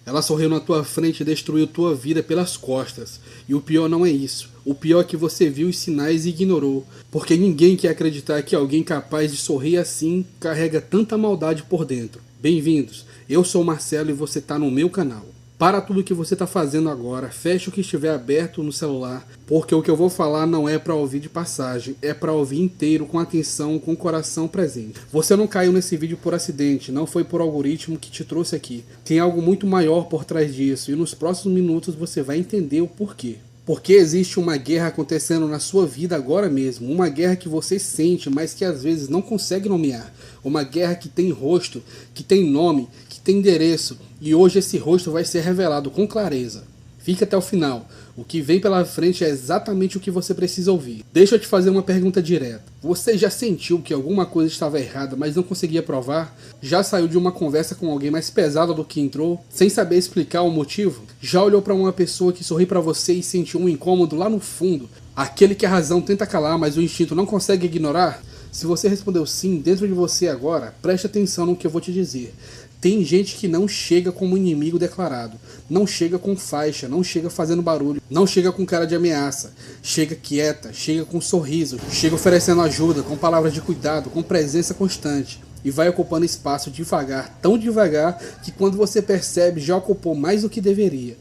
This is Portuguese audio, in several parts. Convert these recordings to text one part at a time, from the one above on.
Ela sorriu na tua frente e destruiu tua vida pelas costas. E o pior não é isso. O pior é que você viu os sinais e ignorou. Porque ninguém quer acreditar que alguém capaz de sorrir assim carrega tanta maldade por dentro. Bem-vindos. Eu sou o Marcelo e você está no meu canal. Para tudo o que você está fazendo agora, feche o que estiver aberto no celular, porque o que eu vou falar não é para ouvir de passagem, é para ouvir inteiro, com atenção, com o coração presente. Você não caiu nesse vídeo por acidente, não foi por algoritmo que te trouxe aqui. Tem algo muito maior por trás disso e nos próximos minutos você vai entender o porquê. Porque existe uma guerra acontecendo na sua vida agora mesmo, uma guerra que você sente, mas que às vezes não consegue nomear. Uma guerra que tem rosto, que tem nome, que tem endereço, e hoje esse rosto vai ser revelado com clareza. Fique até o final. O que vem pela frente é exatamente o que você precisa ouvir. Deixa eu te fazer uma pergunta direta. Você já sentiu que alguma coisa estava errada, mas não conseguia provar? Já saiu de uma conversa com alguém mais pesada do que entrou, sem saber explicar o motivo? Já olhou para uma pessoa que sorri para você e sentiu um incômodo lá no fundo? Aquele que a razão tenta calar, mas o instinto não consegue ignorar? Se você respondeu sim dentro de você agora, preste atenção no que eu vou te dizer. Tem gente que não chega como inimigo declarado, não chega com faixa, não chega fazendo barulho, não chega com cara de ameaça, chega quieta, chega com sorriso, chega oferecendo ajuda, com palavras de cuidado, com presença constante, e vai ocupando espaço devagar, tão devagar que quando você percebe já ocupou mais do que deveria.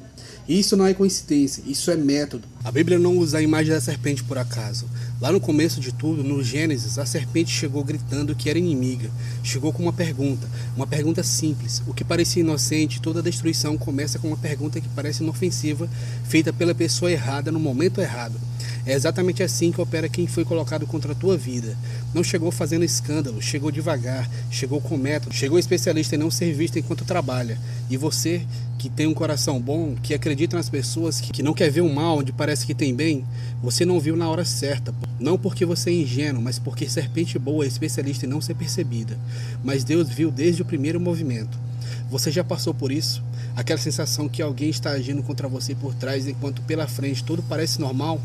Isso não é coincidência, isso é método. A Bíblia não usa a imagem da serpente por acaso. Lá no começo de tudo, no Gênesis, a serpente chegou gritando que era inimiga. Chegou com uma pergunta simples. O que parecia inocente, toda a destruição começa com uma pergunta que parece inofensiva, feita pela pessoa errada no momento errado. É exatamente assim que opera quem foi colocado contra a tua vida. Não chegou fazendo escândalo, chegou devagar, chegou com método, chegou especialista em não ser visto enquanto trabalha. E você, que tem um coração bom, que acredita nas pessoas, que não quer ver o mal onde parece que tem bem, você não viu na hora certa. Não porque você é ingênuo, mas porque serpente boa é especialista em não ser percebida. Mas Deus viu desde o primeiro movimento. Você já passou por isso? Aquela sensação que alguém está agindo contra você por trás, enquanto pela frente tudo parece normal?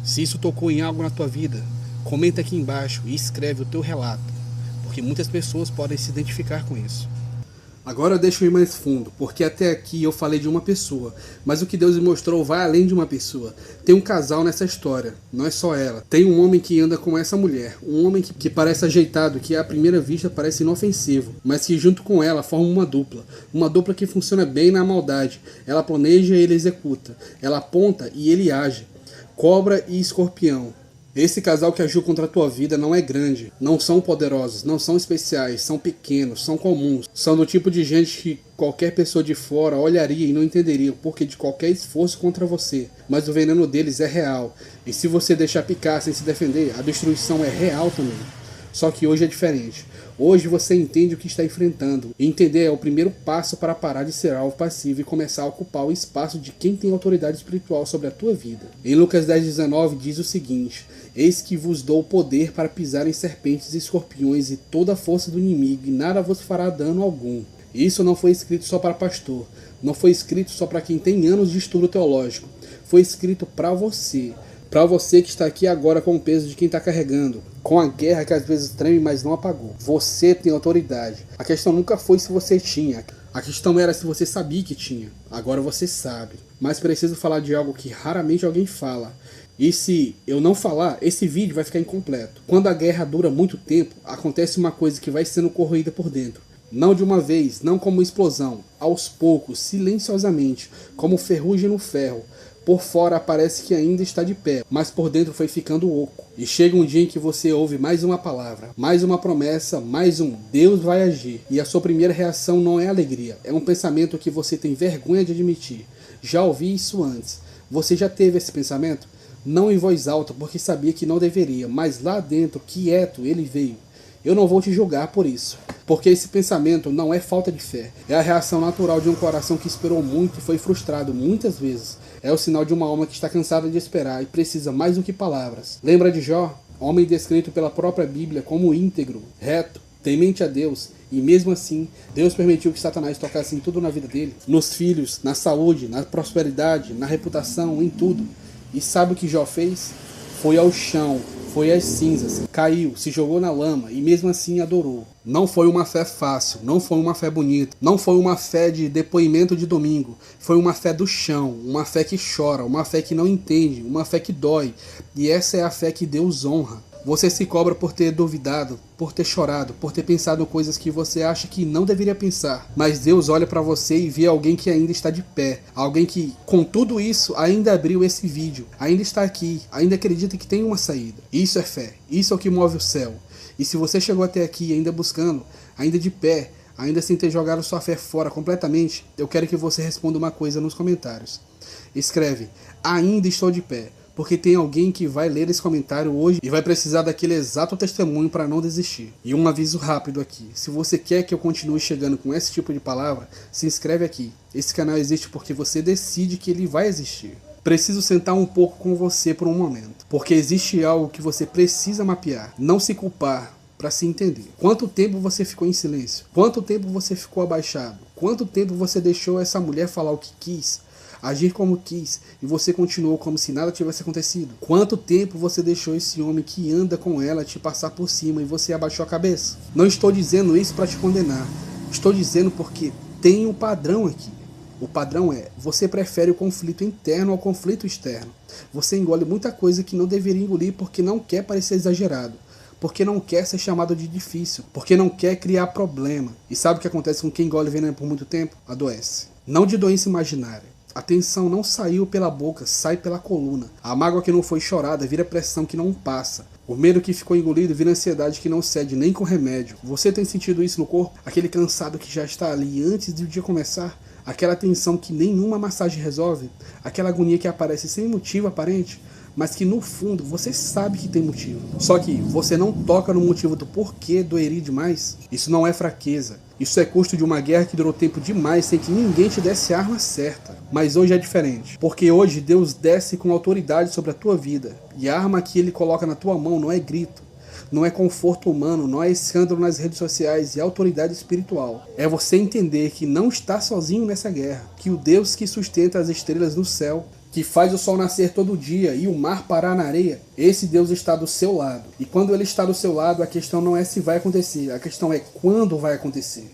Se isso tocou em algo na tua vida, comenta aqui embaixo e escreve o teu relato, porque muitas pessoas podem se identificar com isso. Agora deixa eu ir mais fundo, porque até aqui eu falei de uma pessoa, mas o que Deus me mostrou vai além de uma pessoa. Tem um casal nessa história, não é só ela. Tem um homem que anda com essa mulher, um homem que parece ajeitado, que à primeira vista parece inofensivo, mas que junto com ela forma uma dupla que funciona bem na maldade. Ela planeja e ele executa, ela aponta e ele age. Cobra e escorpião. Esse casal que agiu contra a tua vida não é grande, não são poderosos, não são especiais, são pequenos, são comuns. São do tipo de gente que qualquer pessoa de fora olharia e não entenderia o porquê de qualquer esforço contra você. Mas o veneno deles é real, e se você deixar picar sem se defender, a destruição é real também. Só que hoje é diferente. Hoje você entende o que está enfrentando. E entender é o primeiro passo para parar de ser alvo passivo e começar a ocupar o espaço de quem tem autoridade espiritual sobre a tua vida. Em Lucas 10:19 diz o seguinte: eis que vos dou poder para pisar em serpentes e escorpiões e toda a força do inimigo, e nada vos fará dano algum. Isso não foi escrito só para pastor. Não foi escrito só para quem tem anos de estudo teológico. Foi escrito para você. Para você que está aqui agora com o peso de quem está carregando, com a guerra que às vezes treme, mas não apagou. Você tem autoridade. A questão nunca foi se você tinha. A questão era se você sabia que tinha. Agora você sabe. Mas preciso falar de algo que raramente alguém fala. E se eu não falar, esse vídeo vai ficar incompleto. Quando a guerra dura muito tempo, acontece uma coisa que vai sendo corroída por dentro. Não de uma vez, não como explosão. Aos poucos, silenciosamente, como ferrugem no ferro. Por fora parece que ainda está de pé, mas por dentro foi ficando oco. E chega um dia em que você ouve mais uma palavra, mais uma promessa, mais um Deus vai agir. E a sua primeira reação não é alegria, é um pensamento que você tem vergonha de admitir. Já ouvi isso antes. Você já teve esse pensamento? Não em voz alta, porque sabia que não deveria, mas lá dentro, quieto, ele veio. Eu não vou te julgar por isso, porque esse pensamento não é falta de fé. É a reação natural de um coração que esperou muito e foi frustrado muitas vezes. É o sinal de uma alma que está cansada de esperar e precisa mais do que palavras. Lembra de Jó? Homem descrito pela própria Bíblia como íntegro, reto, temente a Deus. E mesmo assim, Deus permitiu que Satanás tocasse em tudo na vida dele. Nos filhos, na saúde, na prosperidade, na reputação, em tudo. E sabe o que Jó fez? Foi ao chão, foi às cinzas, caiu, se jogou na lama e mesmo assim adorou. Não foi uma fé fácil, não foi uma fé bonita, não foi uma fé de depoimento de domingo, foi uma fé do chão, uma fé que chora, uma fé que não entende, uma fé que dói, e essa é a fé que Deus honra. Você se cobra por ter duvidado, por ter chorado, por ter pensado coisas que você acha que não deveria pensar. Mas Deus olha para você e vê alguém que ainda está de pé. Alguém que, com tudo isso, ainda abriu esse vídeo, ainda está aqui, ainda acredita que tem uma saída. Isso é fé, isso é o que move o céu. E se você chegou até aqui ainda buscando, ainda de pé, ainda sem ter jogado sua fé fora completamente, eu quero que você responda uma coisa nos comentários. Escreve, ainda estou de pé. Porque tem alguém que vai ler esse comentário hoje e vai precisar daquele exato testemunho para não desistir. E um aviso rápido aqui, se você quer que eu continue chegando com esse tipo de palavra, se inscreve aqui. Esse canal existe porque você decide que ele vai existir. Preciso sentar um pouco com você por um momento, porque existe algo que você precisa mapear, não se culpar, para se entender. Quanto tempo você ficou em silêncio? Quanto tempo você ficou abaixado? Quanto tempo você deixou essa mulher falar o que quis? Agir como quis, e você continuou como se nada tivesse acontecido? Quanto tempo você deixou esse homem que anda com ela te passar por cima e você abaixou a cabeça? Não estou dizendo isso para te condenar, estou dizendo porque tem um padrão aqui. O padrão é, você prefere o conflito interno ao conflito externo. Você engole muita coisa que não deveria engolir porque não quer parecer exagerado, porque não quer ser chamado de difícil, porque não quer criar problema. E sabe o que acontece com quem engole veneno por muito tempo? Adoece. Não de doença imaginária. A tensão não saiu pela boca, sai pela coluna. A mágoa que não foi chorada vira pressão que não passa. O medo que ficou engolido vira ansiedade que não cede nem com remédio. Você tem sentido isso no corpo? Aquele cansado que já está ali antes do dia começar? Aquela tensão que nenhuma massagem resolve? Aquela agonia que aparece sem motivo aparente? Mas que no fundo você sabe que tem motivo. Só que você não toca no motivo do porquê doeria demais. Isso não é fraqueza. Isso é custo de uma guerra que durou tempo demais sem que ninguém te desse a arma certa. Mas hoje é diferente. Porque hoje Deus desce com autoridade sobre a tua vida. E a arma que Ele coloca na tua mão não é grito. Não é conforto humano, não é escândalo nas redes sociais e autoridade espiritual. É você entender que não está sozinho nessa guerra. Que o Deus que sustenta as estrelas no céu, que faz o sol nascer todo dia e o mar parar na areia, esse Deus está do seu lado. E quando Ele está do seu lado, a questão não é se vai acontecer, a questão é quando vai acontecer.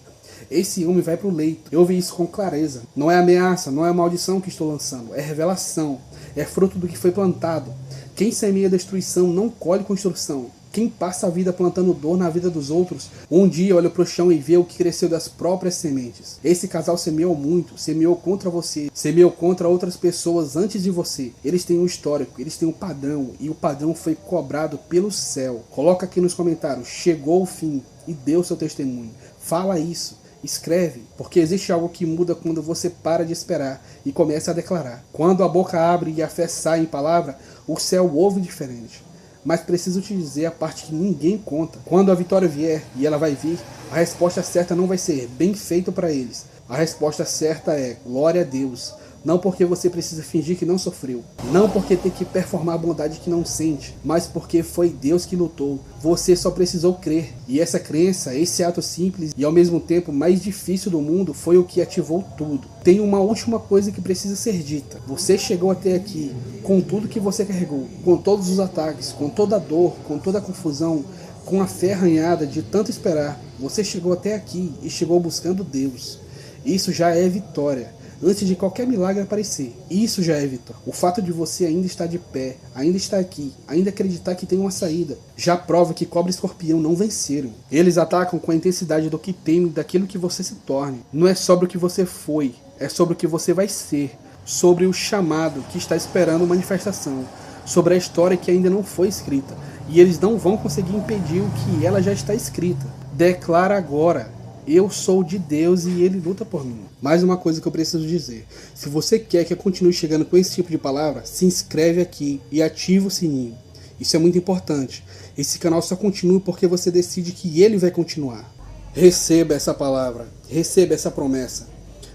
Esse homem vai para o leito. Eu vi isso com clareza. Não é ameaça, não é maldição que estou lançando, é revelação, é fruto do que foi plantado. Quem semeia destruição não colhe construção. Quem passa a vida plantando dor na vida dos outros, um dia olha para o chão e vê o que cresceu das próprias sementes. Esse casal semeou muito, semeou contra você, semeou contra outras pessoas antes de você. Eles têm um histórico, eles têm um padrão, e o padrão foi cobrado pelo céu. Coloca aqui nos comentários, chegou o fim, e deu seu testemunho. Fala isso, escreve, porque existe algo que muda quando você para de esperar e começa a declarar. Quando a boca abre e a fé sai em palavra, o céu ouve diferente. Mas preciso te dizer a parte que ninguém conta. Quando a vitória vier, e ela vai vir, a resposta certa não vai ser bem feito para eles. A resposta certa é glória a Deus. Não porque você precisa fingir que não sofreu. Não porque tem que performar a bondade que não sente. Mas porque foi Deus que lutou. Você só precisou crer. E essa crença, esse ato simples e ao mesmo tempo mais difícil do mundo foi o que ativou tudo. Tem uma última coisa que precisa ser dita. Você chegou até aqui com tudo que você carregou. Com todos os ataques, com toda a dor, com toda a confusão, com a fé arranhada de tanto esperar. Você chegou até aqui e chegou buscando Deus. Isso já é vitória. Antes de qualquer milagre aparecer, isso já é vitória. O fato de você ainda estar de pé, ainda estar aqui, ainda acreditar que tem uma saída, já prova que cobra e escorpião não venceram. Eles atacam com a intensidade do que temem daquilo que você se torne. Não é sobre o que você foi, é sobre o que você vai ser. Sobre o chamado que está esperando manifestação. Sobre a história que ainda não foi escrita. E eles não vão conseguir impedir o que ela já está escrita. Declara agora. Eu sou de Deus e Ele luta por mim. Mais uma coisa que eu preciso dizer. Se você quer que eu continue chegando com esse tipo de palavra, se inscreve aqui e ativa o sininho. Isso é muito importante. Esse canal só continua porque você decide que ele vai continuar. Receba essa palavra. Receba essa promessa.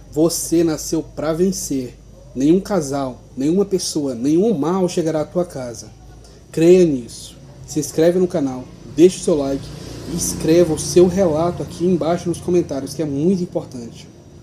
Você nasceu para vencer. Nenhum casal, nenhuma pessoa, nenhum mal chegará à tua casa. Creia nisso. Se inscreve no canal, deixa o seu like. E escreva o seu relato aqui embaixo nos comentários, que é muito importante.